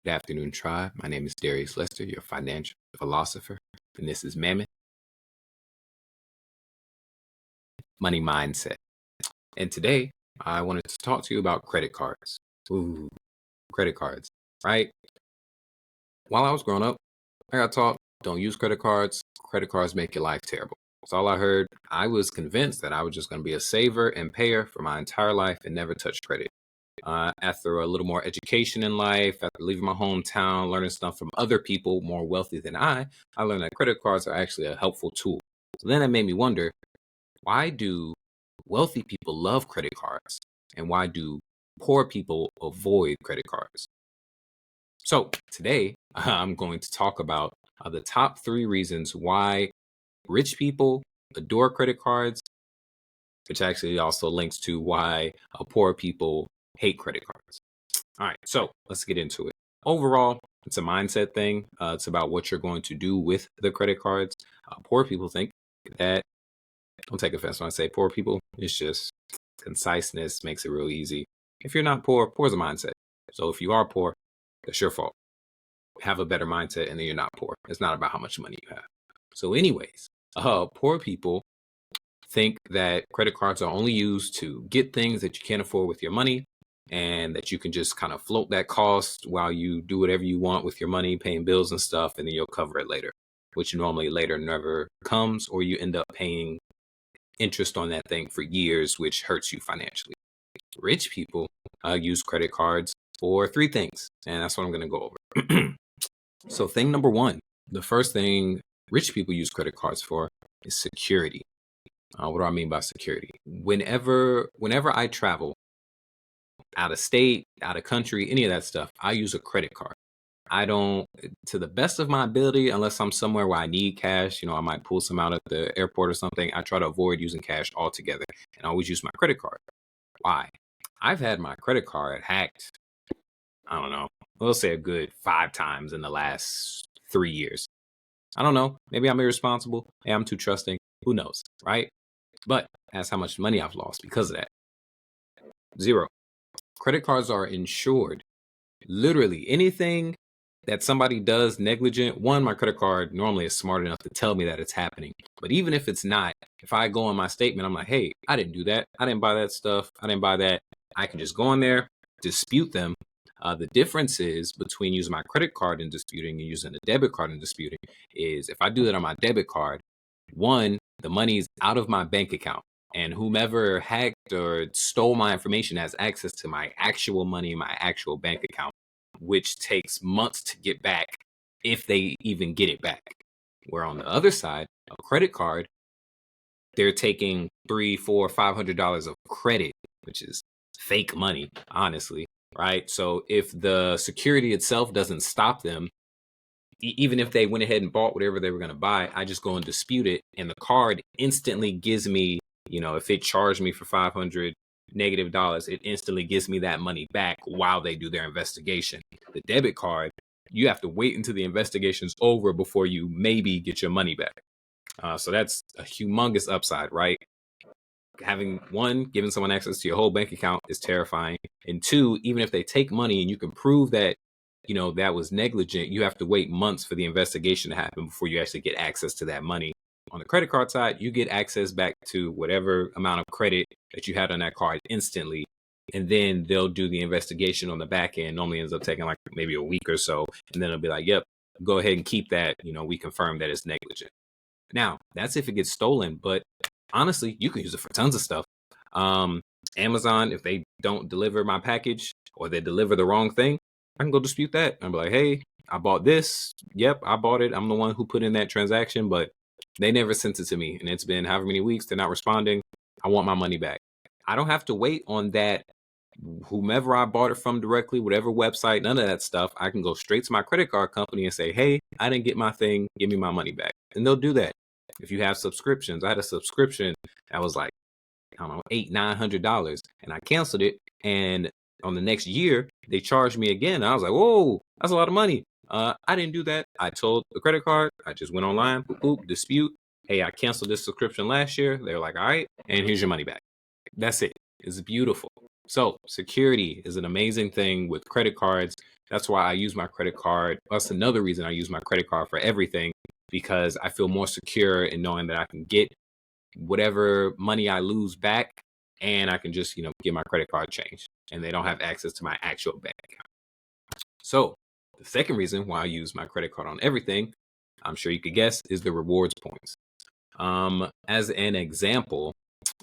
Good afternoon, tribe. My name is Darius Lester, your financial philosopher, and this is Mammoth Money Mindset. And today, I wanted to talk to you about credit cards. Ooh, credit cards, right? While I was growing up, I got taught don't use credit cards. Credit cards make your life terrible. That's all I heard. I was convinced that I was just going to be a saver and payer for my entire life and never touch credit. After a little more education in life, after leaving my hometown, learning stuff from other people more wealthy than I learned that credit cards are actually a helpful tool. So then that made me wonder, why do wealthy people love credit cards and why do poor people avoid credit cards? So today I'm going to talk about the top 3 reasons why rich people adore credit cards, which actually also links to why poor people hate credit cards. All right, so let's get into it. Overall, it's a mindset thing. It's about what you're going to do with the credit cards. Poor people think that, don't take offense when I say poor people, it's just conciseness makes it real easy. If you're not poor, poor is a mindset. So if you are poor, that's your fault. Have a better mindset and then you're not poor. It's not about how much money you have. So anyways, poor people think that credit cards are only used to get things that you can't afford with your money and that you can just kind of float that cost while you do whatever you want with your money, paying bills and stuff, and then you'll cover it later, which normally later never comes, or you end up paying interest on that thing for years, which hurts you financially. Rich people use credit cards for 3 things, and that's what I'm going to go over. So thing number 1, the first thing rich people use credit cards for is security. What do I mean by security? Whenever I travel out of state, out of country, any of that stuff, I use a credit card. I don't, to the best of my ability, unless I'm somewhere where I need cash, I might pull some out at the airport or something. I try to avoid using cash altogether and I always use my credit card. Why? I've had my credit card hacked, I don't know, we'll say a good 5 times in the last 3 years. I don't know. Maybe I'm irresponsible. Maybe I'm too trusting. Who knows, right? But that's how much money I've lost because of that. 0. Credit cards are insured. Literally anything that somebody does negligent, one, my credit card normally is smart enough to tell me that it's happening. But even if it's not, if I go on my statement, I'm like, hey, I didn't do that. I didn't buy that stuff. I didn't buy that. I can just go in there, dispute them. The difference is between using my credit card and disputing and using a debit card and disputing is if I do that on my debit card, one, the money's out of my bank account. And whomever hacked or stole my information has access to my actual money in my actual bank account, which takes months to get back if they even get it back. Where on the other side, a credit card, they're taking $300, $400, $500 of credit, which is fake money, honestly, right? So if the security itself doesn't stop them, even if they went ahead and bought whatever they were going to buy, I just go and dispute it. And the card instantly gives me, if it charged me for 500 negative dollars, it instantly gives me that money back while they do their investigation. The debit card, you have to wait until the investigation's over before you maybe get your money back. So that's a humongous upside, right? Giving someone access to your whole bank account is terrifying. And 2, even if they take money and you can prove that that was negligent, you have to wait months for the investigation to happen before you actually get access to that money. On the credit card side, you get access back to whatever amount of credit that you had on that card instantly. And then they'll do the investigation on the back end. Normally ends up taking like maybe a week or so. And then it'll be like, yep, go ahead and keep that. We confirm that it's negligent. Now, that's if it gets stolen. But honestly, you can use it for tons of stuff. Amazon, if they don't deliver my package or they deliver the wrong thing, I can go dispute that. I'm like, hey, I bought this. Yep, I bought it. I'm the one who put in that transaction, but they never sent it to me. And it's been however many weeks. They're not responding. I want my money back. I don't have to wait on that. Whomever I bought it from directly, whatever website, none of that stuff. I can go straight to my credit card company and say, hey, I didn't get my thing. Give me my money back. And they'll do that. If you have subscriptions, I had a subscription that was like, I don't know, $800-900, and I canceled it. And on the next year, they charged me again. And I was like, whoa, that's a lot of money. I didn't do that. I told the credit card. I just went online, boop, boop, dispute. Hey, I canceled this subscription last year. They're like, all right, and here's your money back. That's it. It's beautiful. So security is an amazing thing with credit cards. That's why I use my credit card. That's another reason I use my credit card for everything, because I feel more secure in knowing that I can get whatever money I lose back, and I can just, get my credit card changed, and they don't have access to my actual bank account. So the second reason why I use my credit card on everything, I'm sure you could guess, is the rewards points. As an example,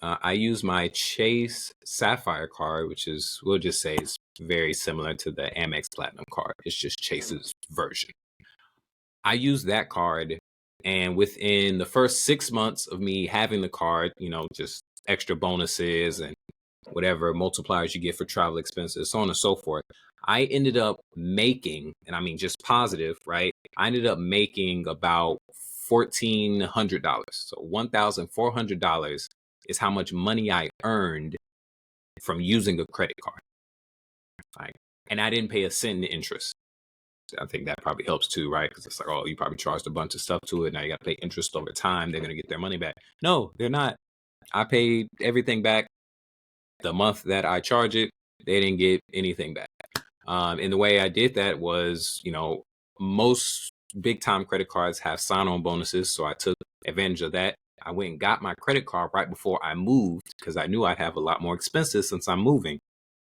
I use my Chase Sapphire card, which is, we'll just say, it's very similar to the Amex Platinum card. It's just Chase's version. I use that card, and within the first 6 months of me having the card, just extra bonuses and whatever multipliers you get for travel expenses, so on and so forth, I ended up making, and I mean just positive, right? I ended up making about $1,400. So $1,400 is how much money I earned from using a credit card. Right? And I didn't pay a cent in interest. I think that probably helps too, right? Because it's like, oh, you probably charged a bunch of stuff to it. Now you got to pay interest over time. They're going to get their money back. No, they're not. I paid everything back the month that I charge it. They didn't get anything back. And the way I did that was, most big time credit cards have sign on bonuses. So I took advantage of that. I went and got my credit card right before I moved, because I knew I'd have a lot more expenses since I'm moving.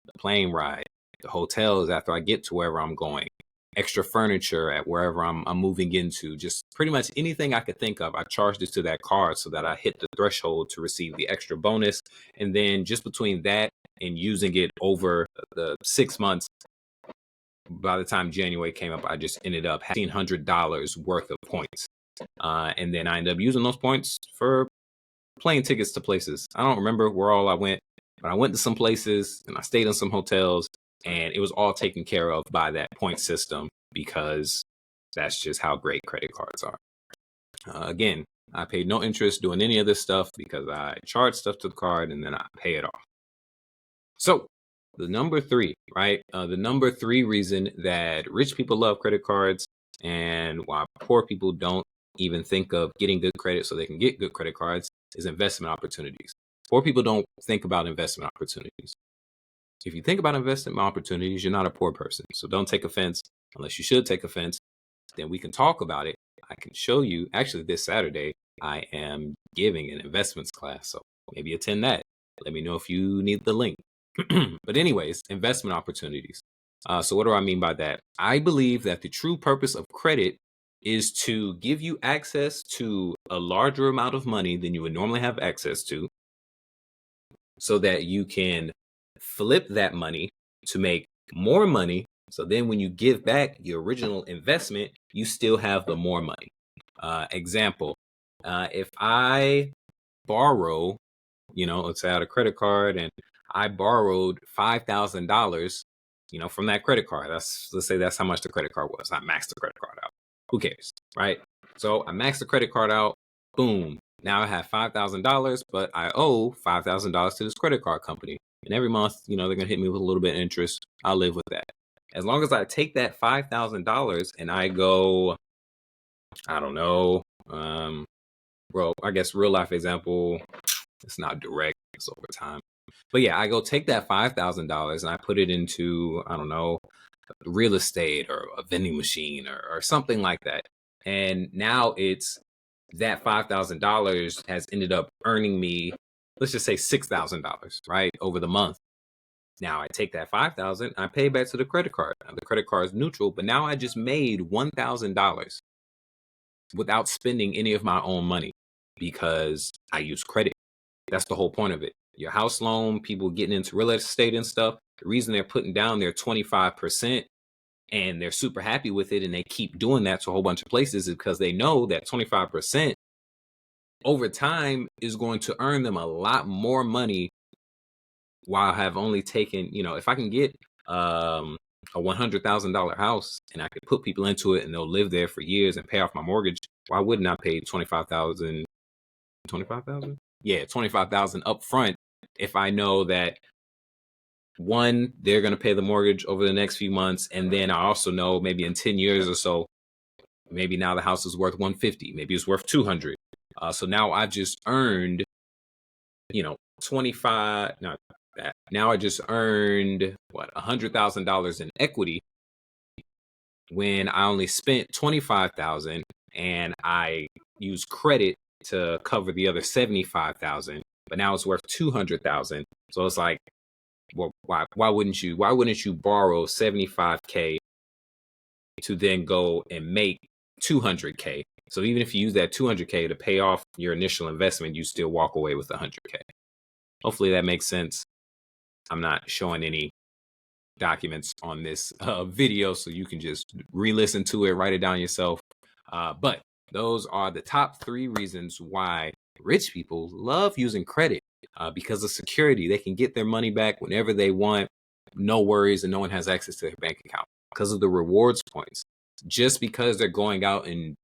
The plane ride, the hotels after I get to wherever I'm going, extra furniture at wherever I'm moving into, just pretty much anything I could think of. I charged it to that card so that I hit the threshold to receive the extra bonus. And then just between that and using it over the 6 months, by the time January came up, I just ended up having $1,500 worth of points. And then I ended up using those points for plane tickets to places. I don't remember where all I went, but I went to some places and I stayed in some hotels, and it was all taken care of by that point system, because that's just how great credit cards are. Again, I paid no interest doing any of this stuff because I charge stuff to the card and then I pay it off. So the number three, right? The number three reason that rich people love credit cards, and why poor people don't even think of getting good credit so they can get good credit cards, is investment opportunities. Poor people don't think about investment opportunities. If you think about investment opportunities, you're not a poor person. So don't take offense, unless you should take offense. Then we can talk about it. I can show you. Actually, this Saturday, I am giving an investments class. So maybe attend that. Let me know if you need the link. But anyways, investment opportunities. So what do I mean by that? I believe that the true purpose of credit is to give you access to a larger amount of money than you would normally have access to, so that you can flip that money to make more money. So then when you give back your original investment, you still have the more money. Example, if I borrow, let's say I had a credit card and I borrowed $5,000, from that credit card. Let's say that's how much the credit card was. I maxed the credit card out. Who cares, right? So I maxed the credit card out. Boom. Now I have $5,000, but I owe $5,000 to this credit card company. And every month, they're going to hit me with a little bit of interest. I'll live with that. As long as I take that $5,000 and I go, I don't know, well, I guess real life example, it's not direct, it's over time. But yeah, I go take that $5,000 and I put it into, I don't know, real estate or a vending machine or something like that. And now it's that $5,000 has ended up earning me, let's just say $6,000, right, over the month. Now I take that $5,000, I pay back to the credit card. Now, the credit card is neutral, but now I just made $1,000 without spending any of my own money, because I use credit. That's the whole point of it. Your house loan, people getting into real estate and stuff, the reason they're putting down their 25% and they're super happy with it and they keep doing that to a whole bunch of places is because they know that 25% over time is going to earn them a lot more money, while I have only taken, if I can get a $100,000 house and I could put people into it and they'll live there for years and pay off my mortgage, why wouldn't I pay 25,000? 25,000? Yeah, 25,000 up front, if I know that, one, they're going to pay the mortgage over the next few months, and then I also know maybe in 10 years or so, maybe now the house is worth 150, maybe it's worth 200. So now I've just earned, 25, not that. Now I just earned what, $100,000 in equity, when I only spent 25,000 and I used credit to cover the other 75,000, but now it's worth 200,000. So it's like, well, why wouldn't you borrow 75K to then go and make 200K? So even if you use that 200K to pay off your initial investment, you still walk away with 100K. Hopefully that makes sense. I'm not showing any documents on this video, so you can just re-listen to it, write it down yourself. But those are the top 3 reasons why rich people love using credit, because of security. They can get their money back whenever they want, no worries, and no one has access to their bank account. Because of the rewards points, just because they're going out and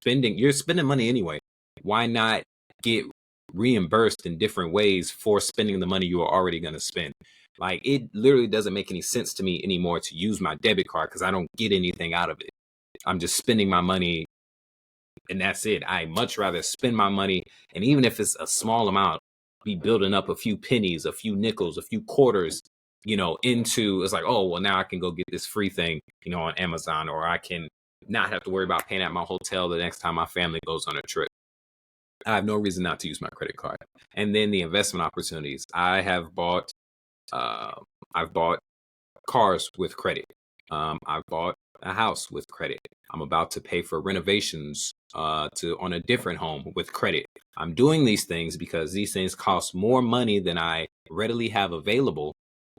you're spending money anyway. Why not get reimbursed in different ways for spending the money you are already going to spend? Like, it literally doesn't make any sense to me anymore to use my debit card because I don't get anything out of it. I'm just spending my money and that's it. I much rather spend my money, and even if it's a small amount, be building up a few pennies, a few nickels, a few quarters, into it's like, oh, well, now I can go get this free thing, on Amazon, or I can not have to worry about paying at my hotel the next time my family goes on a trip. I have no reason not to use my credit card. And then the investment opportunities. Uh, I've bought cars with credit. I've bought a house with credit. I'm about to pay for renovations on a different home with credit. I'm doing these things because these things cost more money than I readily have available.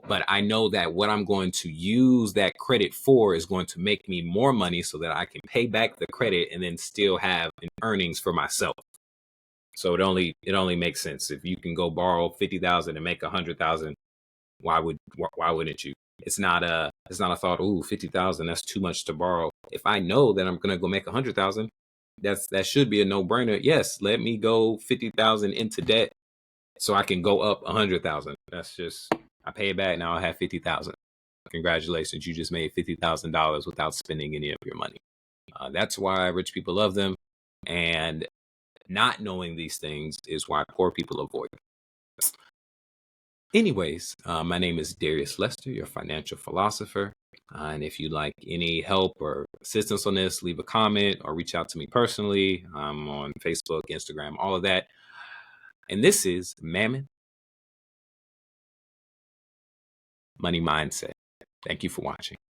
But I know that what I'm going to use that credit for is going to make me more money so that I can pay back the credit and then still have an earnings for myself. So it only makes sense if you can go borrow 50,000 and make 100,000. Why wouldn't you? It's not a thought. Ooh, 50,000. That's too much to borrow. If I know that I'm gonna go make 100,000, that should be a no brainer. Yes, let me go 50,000 into debt so I can go up 100,000. That's just I pay it back now. I have 50,000. Congratulations, you just made $50,000 without spending any of your money. That's why rich people love them, and not knowing these things is why poor people avoid them. Anyways, my name is Darius Lester, your financial philosopher. And if you'd like any help or assistance on this, leave a comment or reach out to me personally. I'm on Facebook, Instagram, all of that. And this is Mammoth Money Mindset. Thank you for watching.